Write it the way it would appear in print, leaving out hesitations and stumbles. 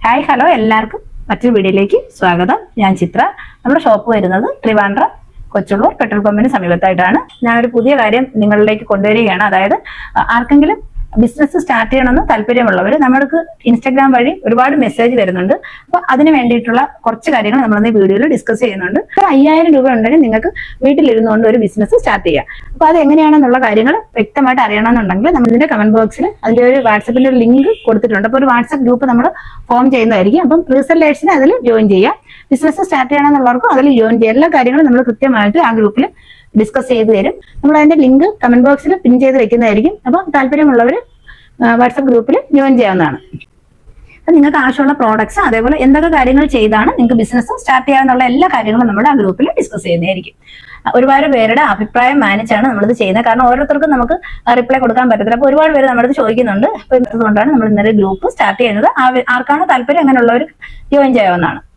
Hi hello എല്ലാവർക്കും മറ്റൊരു വീഡിയോയിലേക്ക് സ്വാഗതം. ഞാൻ ചിത്ര. നമ്മുടെ ഷോപ്പ് വരുന്നത് ട്രിവാൻഡ്രം കൊച്ചുള്ളൂർ പെട്രോൾ പമ്പിന് സമീപത്തായിട്ടാണ്. ഞാനൊരു പുതിയ കാര്യം നിങ്ങളിലേക്ക് കൊണ്ടുവരികയാണ്. അതായത് ആർക്കെങ്കിലും ബിസിനസ് സ്റ്റാർട്ട് ചെയ്യണമെന്ന് താല്പര്യമുള്ളവർ നമ്മൾക്ക് ഇൻസ്റ്റാഗ്രാം വഴി ഒരുപാട് മെസ്സേജ് വരുന്നുണ്ട്. അപ്പൊ അതിന് വേണ്ടിയിട്ടുള്ള കുറച്ച് കാര്യങ്ങൾ നമ്മൾ ഈ വീഡിയോയിൽ ഡിസ്കസ് ചെയ്യുന്നുണ്ട്. 5000 രൂപ ഉണ്ടെങ്കിൽ നിങ്ങൾക്ക് വീട്ടിലിരുന്നുകൊണ്ട് ഒരു ബിസിനസ് സ്റ്റാർട്ട് ചെയ്യാം. അപ്പൊ അത് എങ്ങനെയാണെന്നുള്ള കാര്യങ്ങൾ വ്യക്തമായിട്ട് അറിയണമെന്നുണ്ടെങ്കിൽ നമ്മളിതിന്റെ കമന്റ് ബോക്സിൽ അതിന്റെ ഒരു വാട്സപ്പിന്റെ ഒരു ലിങ്ക് കൊടുത്തിട്ടുണ്ട്. അപ്പൊ ഒരു വാട്സപ്പ് ഗ്രൂപ്പ് നമ്മൾ ഫോം ചെയ്യുന്നതായിരിക്കും. അപ്പം റീസെല്ലേഴ്സിന് അതിൽ ജോയിൻ ചെയ്യാം. ബിസിനസ് സ്റ്റാർട്ട് ചെയ്യണമെന്നുള്ളവർക്കും അതിൽ ജോയിൻ ചെയ്യാം. എല്ലാ കാര്യങ്ങളും നമ്മൾ കൃത്യമായിട്ട് ആ ഗ്രൂപ്പിൽ ഡിസ്കസ് ചെയ്ത് തരും. നമ്മൾ അതിന്റെ ലിങ്ക് കമന്റ് ബോക്സിൽ പിൻ ചെയ്ത് വെക്കുന്നതായിരിക്കും. അപ്പൊ താല്പര്യമുള്ളവർ വാട്സപ്പ് ഗ്രൂപ്പിൽ ജോയിൻ ചെയ്യാവുന്നതാണ്. അപ്പൊ നിങ്ങൾക്ക് ആവശ്യമുള്ള പ്രോഡക്ട്സ് അതേപോലെ എന്തൊക്കെ കാര്യങ്ങൾ ചെയ്താണ് നിങ്ങൾക്ക് ബിസിനസ് സ്റ്റാർട്ട് ചെയ്യാനുള്ള എല്ലാ കാര്യങ്ങളും നമ്മൾ ആ ഗ്രൂപ്പിൽ ഡിസ്കസ് ചെയ്യുന്നതായിരിക്കും. ഒരുപാട് പേരുടെ അഭിപ്രായം മാനിച്ചാണ് നമ്മളിത് ചെയ്യുന്നത്. കാരണം ഓരോരുത്തർക്കും നമുക്ക് റിപ്ലൈ കൊടുക്കാൻ പറ്റത്തില്ല. അപ്പൊ ഒരുപാട് പേര് നമ്മളത് ചോദിക്കുന്നുണ്ട്. അപ്പൊ അതുകൊണ്ടാണ് നമ്മൾ ഇന്നലെ ഗ്രൂപ്പ് സ്റ്റാർട്ട് ചെയ്യുന്നത്. ആർക്കാണ് താല്പര്യം അങ്ങനെയുള്ളവർ ജോയിൻ ചെയ്യാവുന്നതാണ്.